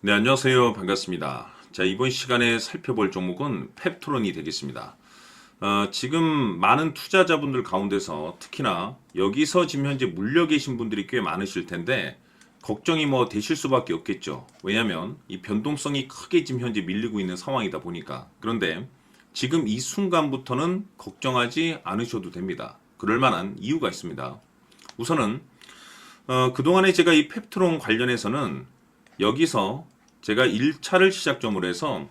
네, 안녕하세요. 반갑습니다. 자, 이번 시간에 살펴볼 종목은 펩트론이 되겠습니다. 지금 많은 투자자분들 가운데서 특히나 여기서 지금 현재 물려 계신 분들이 꽤 많으실 텐데 걱정이 뭐 되실 수밖에 없겠죠. 왜냐하면 이 변동성이 크게 지금 현재 밀리고 있는 상황이다 보니까. 그런데 지금 이 순간부터는 걱정하지 않으셔도 됩니다. 그럴 만한 이유가 있습니다. 우선은 그동안에 제가 이 펩트론 관련해서는 여기서 제가 1차를 시작점으로 해서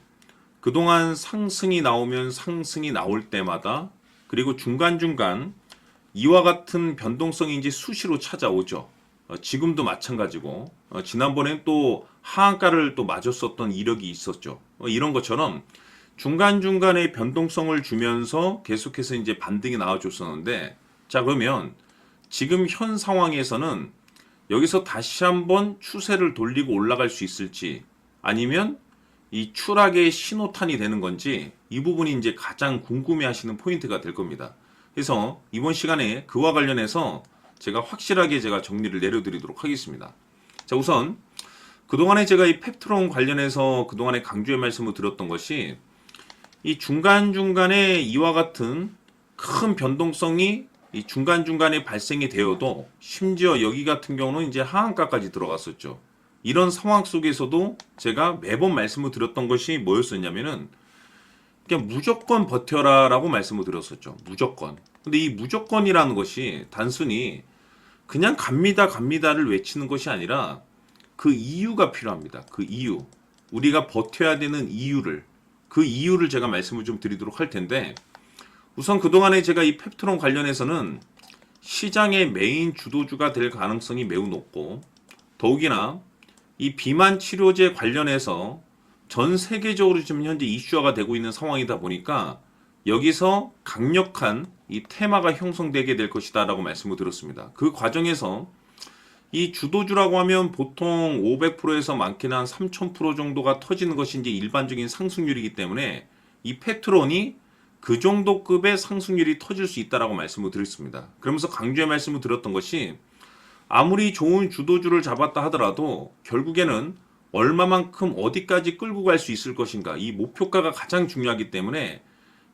그동안 상승이 나오면 상승이 나올 때마다 그리고 중간중간 이와 같은 변동성이 이제 수시로 찾아오죠. 지금도 마찬가지고 지난번엔 또 하한가를 또 맞았었던 이력이 있었죠. 이런 것처럼 중간중간에 변동성을 주면서 계속해서 이제 반등이 나와줬었는데 자 그러면 지금 현 상황에서는 여기서 다시 한번 추세를 돌리고 올라갈 수 있을지 아니면 이 추락의 신호탄이 되는 건지 이 부분이 이제 가장 궁금해 하시는 포인트가 될 겁니다. 그래서 이번 시간에 그와 관련해서 제가 확실하게 제가 정리를 내려드리도록 하겠습니다. 자, 우선 그동안에 제가 이 펩트론 관련해서 그동안에 강조의 말씀을 드렸던 것이 이 중간중간에 이와 같은 큰 변동성이 이 중간중간에 발생이 되어도 심지어 여기 같은 경우는 이제 하한가까지 들어갔었죠. 이런 상황 속에서도 제가 매번 말씀을 드렸던 것이 뭐였었냐면은 그냥 무조건 버텨라 라고 말씀을 드렸었죠. 무조건. 근데 이 무조건이라는 것이 단순히 그냥 갑니다를 외치는 것이 아니라 그 이유가 필요합니다. 그 이유. 우리가 버텨야 되는 이유를. 그 이유를 제가 말씀을 좀 드리도록 할 텐데 우선 그동안에 제가 이 펩트론 관련해서는 시장의 메인 주도주가 될 가능성이 매우 높고 더욱이나 이 비만 치료제 관련해서 전 세계적으로 지금 현재 이슈화가 되고 있는 상황이다 보니까 여기서 강력한 이 테마가 형성되게 될 것이다 라고 말씀을 드렸습니다. 그 과정에서 이 주도주라고 하면 보통 500%에서 많게는 한 3000% 정도가 터지는 것이 이제 일반적인 상승률이기 때문에 이 펩트론이 그 정도 급의 상승률이 터질 수 있다라고 말씀을 드렸습니다. 그러면서 강조의 말씀을 드렸던 것이 아무리 좋은 주도주를 잡았다 하더라도 결국에는 얼마만큼 어디까지 끌고 갈 수 있을 것인가 이 목표가가 가장 중요하기 때문에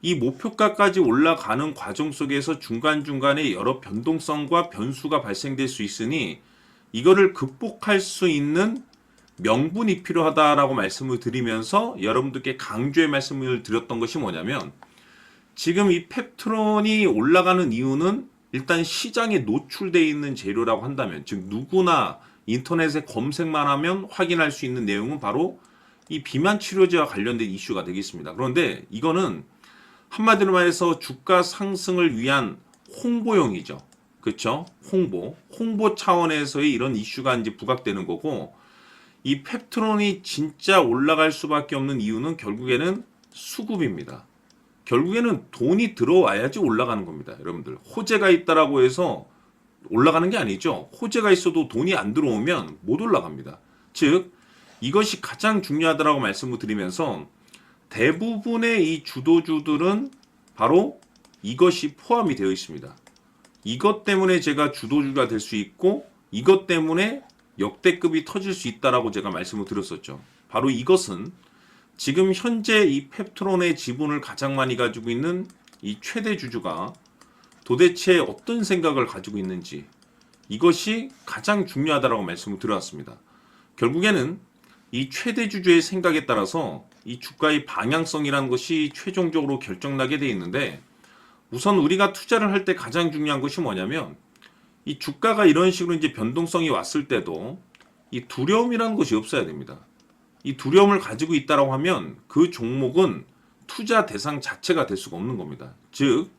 이 목표가까지 올라가는 과정 속에서 중간중간에 여러 변동성과 변수가 발생될 수 있으니 이거를 극복할 수 있는 명분이 필요하다라고 말씀을 드리면서 여러분들께 강조의 말씀을 드렸던 것이 뭐냐면 지금 이 펩트론이 올라가는 이유는 일단 시장에 노출되어 있는 재료라고 한다면 즉 누구나 인터넷에 검색만 하면 확인할 수 있는 내용은 바로 이 비만 치료제와 관련된 이슈가 되겠습니다. 그런데 이거는 한마디로 말해서 주가 상승을 위한 홍보용이죠. 그렇죠? 홍보 차원에서의 이런 이슈가 이제 부각되는 거고 이 펩트론이 진짜 올라갈 수밖에 없는 이유는 결국에는 수급입니다. 결국에는 돈이 들어와야지 올라가는 겁니다. 여러분들 호재가 있다라고 해서 올라가는 게 아니죠. 호재가 있어도 돈이 안 들어오면 못 올라갑니다. 즉 이것이 가장 중요하다라고 말씀을 드리면서 대부분의 이 주도주들은 바로 이것이 포함이 되어 있습니다. 이것 때문에 제가 주도주가 될 수 있고 이것 때문에 역대급이 터질 수 있다라고 제가 말씀을 드렸었죠. 바로 이것은 지금 현재 이 펩트론의 지분을 가장 많이 가지고 있는 이 최대 주주가 도대체 어떤 생각을 가지고 있는지 이것이 가장 중요하다라고 말씀을 드려왔습니다. 결국에는 이 최대 주주의 생각에 따라서 이 주가의 방향성이라는 것이 최종적으로 결정나게 돼 있는데 우선 우리가 투자를 할 때 가장 중요한 것이 뭐냐면 이 주가가 이런 식으로 이제 변동성이 왔을 때도 이 두려움이라는 것이 없어야 됩니다. 이 두려움을 가지고 있다라고 하면 그 종목은 투자 대상 자체가 될 수가 없는 겁니다. 즉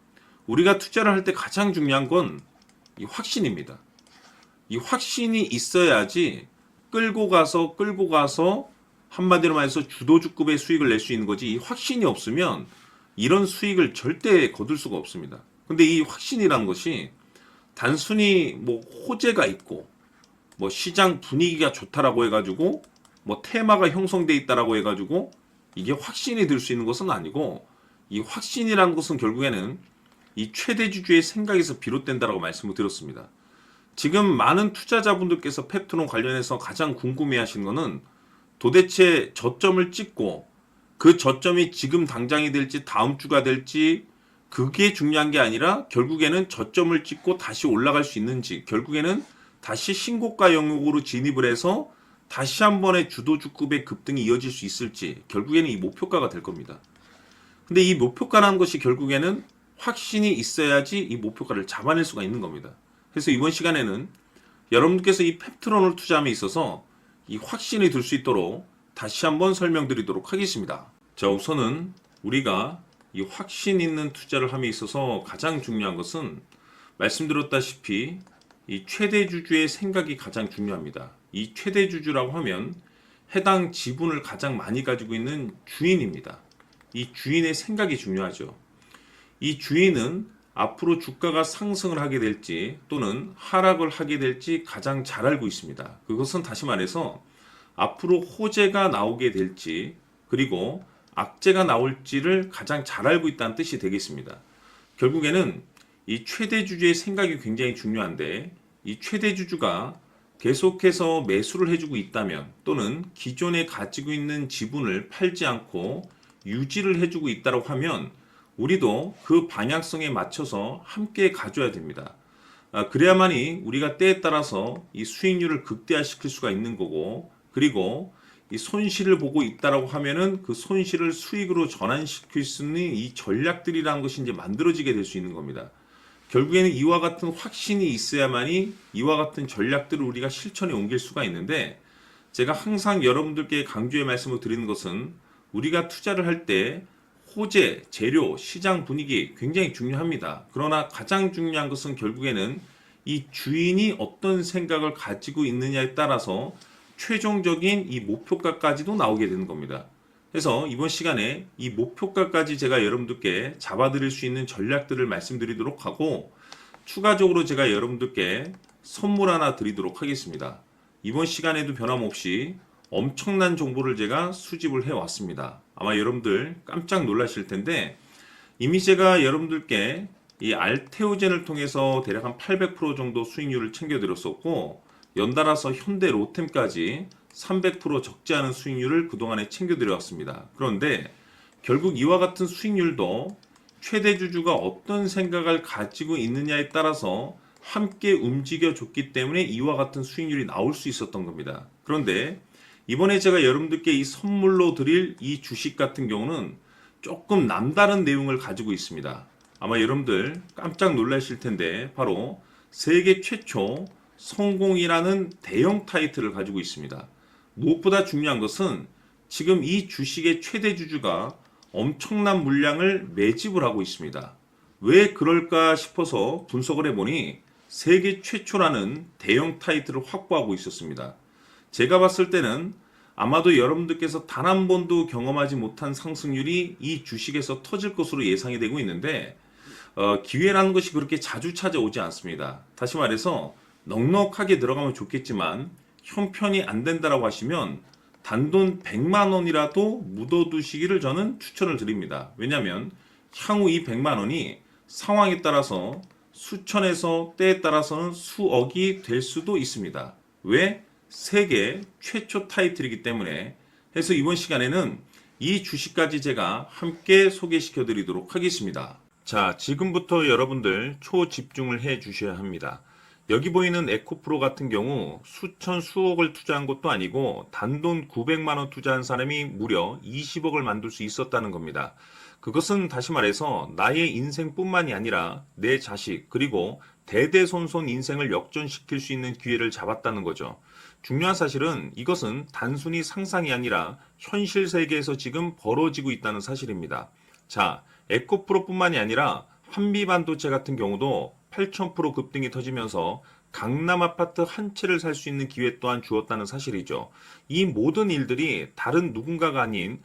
우리가 투자를 할 때 가장 중요한 건 이 확신입니다. 이 확신이 있어야지 끌고 가서 한마디로 말해서 주도주급의 수익을 낼 수 있는 거지 이 확신이 없으면 이런 수익을 절대 거둘 수가 없습니다. 근데 이 확신이라는 것이 단순히 뭐 호재가 있고 뭐 시장 분위기가 좋다라고 해가지고 뭐 테마가 형성돼 있다라고 해가지고 이게 확신이 들 수 있는 것은 아니고 이 확신이라는 것은 결국에는 이 최대 주주의 생각에서 비롯된다라고 말씀을 드렸습니다. 지금 많은 투자자분들께서 펩트론 관련해서 가장 궁금해하시는 것은 도대체 저점을 찍고 그 저점이 지금 당장이 될지 다음 주가 될지 그게 중요한 게 아니라 결국에는 저점을 찍고 다시 올라갈 수 있는지, 결국에는 다시 신고가 영역으로 진입을 해서 다시 한 번의 주도주급의 급등이 이어질 수 있을지, 결국에는 이 목표가가 될 겁니다. 근데 이 목표가라는 것이 결국에는 확신이 있어야지 이 목표가를 잡아낼 수가 있는 겁니다. 그래서 이번 시간에는 여러분께서 이 펩트론을 투자함에 있어서 이 확신이 들 수 있도록 다시 한번 설명드리도록 하겠습니다. 자, 우선은 우리가 이 확신 있는 투자를 함에 있어서 가장 중요한 것은 말씀드렸다시피 이 최대 주주의 생각이 가장 중요합니다. 이 최대 주주라고 하면 해당 지분을 가장 많이 가지고 있는 주인입니다. 이 주인의 생각이 중요하죠. 이 주인은 앞으로 주가가 상승을 하게 될지 또는 하락을 하게 될지 가장 잘 알고 있습니다. 그것은 다시 말해서 앞으로 호재가 나오게 될지 그리고 악재가 나올지를 가장 잘 알고 있다는 뜻이 되겠습니다. 결국에는 이 최대 주주의 생각이 굉장히 중요한데, 이 최대 주주가 계속해서 매수를 해주고 있다면 또는 기존에 가지고 있는 지분을 팔지 않고 유지를 해주고 있다고 하면 우리도 그 방향성에 맞춰서 함께 가져야 됩니다. 그래야만이 우리가 때에 따라서 이 수익률을 극대화시킬 수가 있는 거고, 그리고 이 손실을 보고 있다라고 하면은 그 손실을 수익으로 전환시킬 수 있는 이 전략들이라는 것이 이제 만들어지게 될 수 있는 겁니다. 결국에는 이와 같은 확신이 있어야만이 이와 같은 전략들을 우리가 실천에 옮길 수가 있는데, 제가 항상 여러분들께 강조의 말씀을 드리는 것은 우리가 투자를 할 때 호재, 재료, 시장 분위기 굉장히 중요합니다. 그러나 가장 중요한 것은 결국에는 이 주인이 어떤 생각을 가지고 있느냐에 따라서 최종적인 이 목표가까지도 나오게 되는 겁니다. 그래서 이번 시간에 이 목표가까지 제가 여러분들께 잡아드릴 수 있는 전략들을 말씀드리도록 하고, 추가적으로 제가 여러분들께 선물 하나 드리도록 하겠습니다. 이번 시간에도 변함없이 엄청난 정보를 제가 수집을 해왔습니다. 아마 여러분들 깜짝 놀라실 텐데, 이미 제가 여러분들께 이 알테오젠을 통해서 대략 한 800% 정도 수익률을 챙겨드렸었고, 연달아서 현대 로템까지 300% 적지 않은 수익률을 그동안에 챙겨드려왔습니다. 그런데 결국 이와 같은 수익률도 최대 주주가 어떤 생각을 가지고 있느냐에 따라서 함께 움직여줬기 때문에 이와 같은 수익률이 나올 수 있었던 겁니다. 그런데 이번에 제가 여러분들께 이 선물로 드릴 이 주식 같은 경우는 조금 남다른 내용을 가지고 있습니다. 아마 여러분들 깜짝 놀라실 텐데, 바로 세계 최초 성공이라는 대형 타이틀을 가지고 있습니다. 무엇보다 중요한 것은 지금 이 주식의 최대 주주가 엄청난 물량을 매집을 하고 있습니다. 왜 그럴까 싶어서 분석을 해보니 세계 최초라는 대형 타이틀을 확보하고 있었습니다. 제가 봤을 때는 아마도 여러분들께서 단 한 번도 경험하지 못한 상승률이 이 주식에서 터질 것으로 예상이 되고 있는데, 기회라는 것이 그렇게 자주 찾아오지 않습니다. 다시 말해서 넉넉하게 들어가면 좋겠지만 형편이 안 된다라고 하시면 단돈 100만 원이라도 묻어두시기를 저는 추천을 드립니다. 왜냐하면 향후 이 100만 원이 상황에 따라서 수천에서 때에 따라서는 수억이 될 수도 있습니다. 왜? 세계 최초 타이틀이기 때문에. 해서 이번 시간에는 이 주식까지 제가 함께 소개시켜 드리도록 하겠습니다. 자, 지금부터 여러분들 초집중을 해 주셔야 합니다. 여기 보이는 에코프로 같은 경우 수천 수억을 투자한 것도 아니고 단돈 900만 원 투자한 사람이 무려 20억을 만들 수 있었다는 겁니다. 그것은 다시 말해서 나의 인생뿐만이 아니라 내 자식 그리고 대대손손 인생을 역전시킬 수 있는 기회를 잡았다는 거죠. 중요한 사실은 이것은 단순히 상상이 아니라 현실 세계에서 지금 벌어지고 있다는 사실입니다. 자, 에코프로뿐만이 아니라 한미반도체 같은 경우도 8,000% 급등이 터지면서 강남 아파트 한 채를 살 수 있는 기회 또한 주었다는 사실이죠. 이 모든 일들이 다른 누군가가 아닌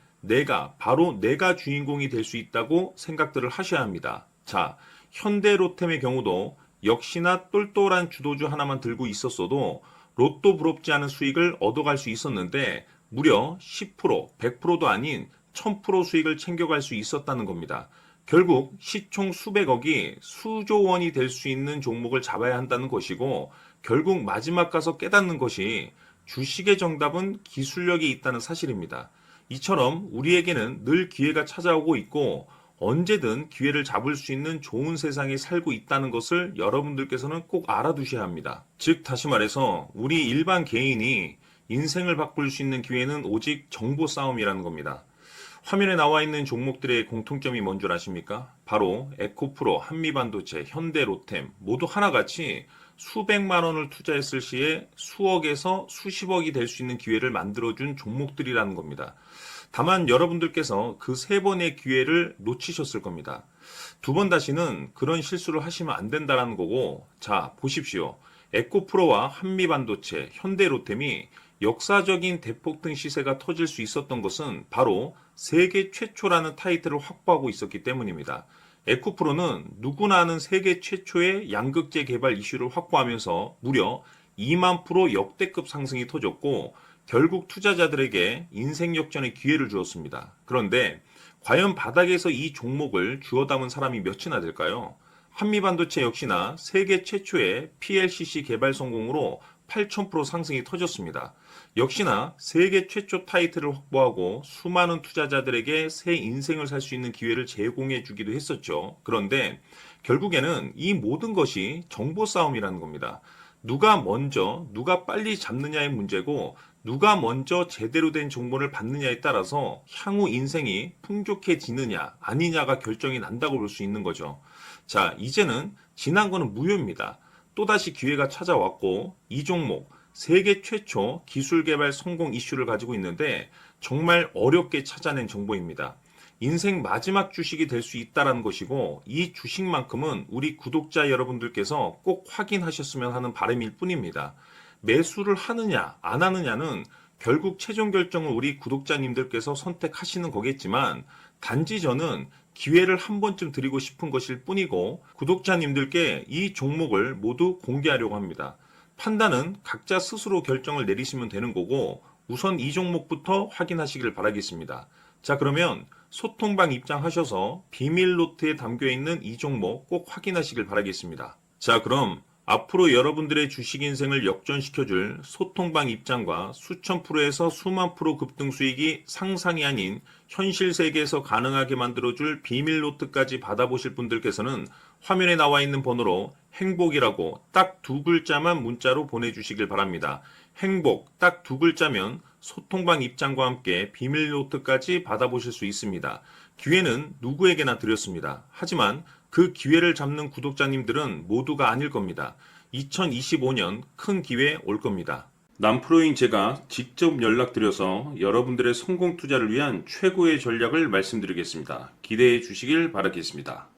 바로 내가 주인공이 될 수 있다고 생각들을 하셔야 합니다. 자, 현대로템의 경우도 역시나 똘똘한 주도주 하나만 들고 있었어도 로또 부럽지 않은 수익을 얻어갈 수 있었는데 무려 10%, 100%도 아닌 1000% 수익을 챙겨갈 수 있었다는 겁니다. 결국 시총 수백억이 수조 원이 될 수 있는 종목을 잡아야 한다는 것이고, 결국 마지막 가서 깨닫는 것이 주식의 정답은 기술력에 있다는 사실입니다. 이처럼 우리에게는 늘 기회가 찾아오고 있고 언제든 기회를 잡을 수 있는 좋은 세상에 살고 있다는 것을 여러분들께서는 꼭 알아두셔야 합니다. 즉 다시 말해서 우리 일반 개인이 인생을 바꿀 수 있는 기회는 오직 정보 싸움이라는 겁니다. 화면에 나와 있는 종목들의 공통점이 뭔 줄 아십니까? 바로 에코프로, 한미반도체, 현대로템 모두 하나같이 수백만 원을 투자했을 시에 수억에서 수십억이 될 수 있는 기회를 만들어준 종목들이라는 겁니다. 다만 여러분들께서 그 세 번의 기회를 놓치셨을 겁니다. 두 번 다시는 그런 실수를 하시면 안 된다는 거고, 자, 보십시오. 에코프로와 한미반도체, 현대로템이 역사적인 대폭등 시세가 터질 수 있었던 것은 바로 세계 최초라는 타이틀을 확보하고 있었기 때문입니다. 에코프로는 누구나 아는 세계 최초의 양극재 개발 이슈를 확보하면서 무려 2만 프로 역대급 상승이 터졌고 결국 투자자들에게 인생 역전의 기회를 주었습니다. 그런데 과연 바닥에서 이 종목을 주워 담은 사람이 몇이나 될까요? 한미반도체 역시나 세계 최초의 PLCC 개발 성공으로 8,000% 상승이 터졌습니다. 역시나 세계 최초 타이틀을 확보하고 수많은 투자자들에게 새 인생을 살 수 있는 기회를 제공해 주기도 했었죠. 그런데 결국에는 이 모든 것이 정보 싸움이라는 겁니다. 누가 먼저, 누가 빨리 잡느냐의 문제고 누가 먼저 제대로 된 정보를 받느냐에 따라서 향후 인생이 풍족해지느냐 아니냐가 결정이 난다고 볼 수 있는 거죠. 자, 이제는 지난 거는 무효입니다. 또다시 기회가 찾아왔고 이 종목 세계 최초 기술 개발 성공 이슈를 가지고 있는데 정말 어렵게 찾아낸 정보입니다. 인생 마지막 주식이 될 수 있다는 것이고 이 주식만큼은 우리 구독자 여러분들께서 꼭 확인하셨으면 하는 바람일 뿐입니다. 매수를 하느냐 안 하느냐는 결국 최종 결정을 우리 구독자님들께서 선택하시는 거겠지만 단지 저는 기회를 한 번쯤 드리고 싶은 것일 뿐이고 구독자님들께 이 종목을 모두 공개하려고 합니다. 판단은 각자 스스로 결정을 내리시면 되는 거고 우선 이 종목부터 확인하시길 바라겠습니다. 자, 그러면 소통방 입장하셔서 비밀 노트에 담겨 있는 이 종목 꼭 확인하시길 바라겠습니다. 자, 그럼 앞으로 여러분들의 주식 인생을 역전시켜줄 소통방 입장과 수천 프로에서 수만 프로 급등 수익이 상상이 아닌 현실 세계에서 가능하게 만들어줄 비밀 노트까지 받아보실 분들께서는 화면에 나와 있는 번호로 행복이라고 딱 두 글자만 문자로 보내주시길 바랍니다. 행복 딱 두 글자면 소통방 입장과 함께 비밀 노트까지 받아보실 수 있습니다. 기회는 누구에게나 드렸습니다. 하지만 그 기회를 잡는 구독자님들은 모두가 아닐 겁니다. 2025년 큰 기회 올 겁니다. 남프로인 제가 직접 연락드려서 여러분들의 성공 투자를 위한 최고의 전략을 말씀드리겠습니다. 기대해 주시길 바라겠습니다.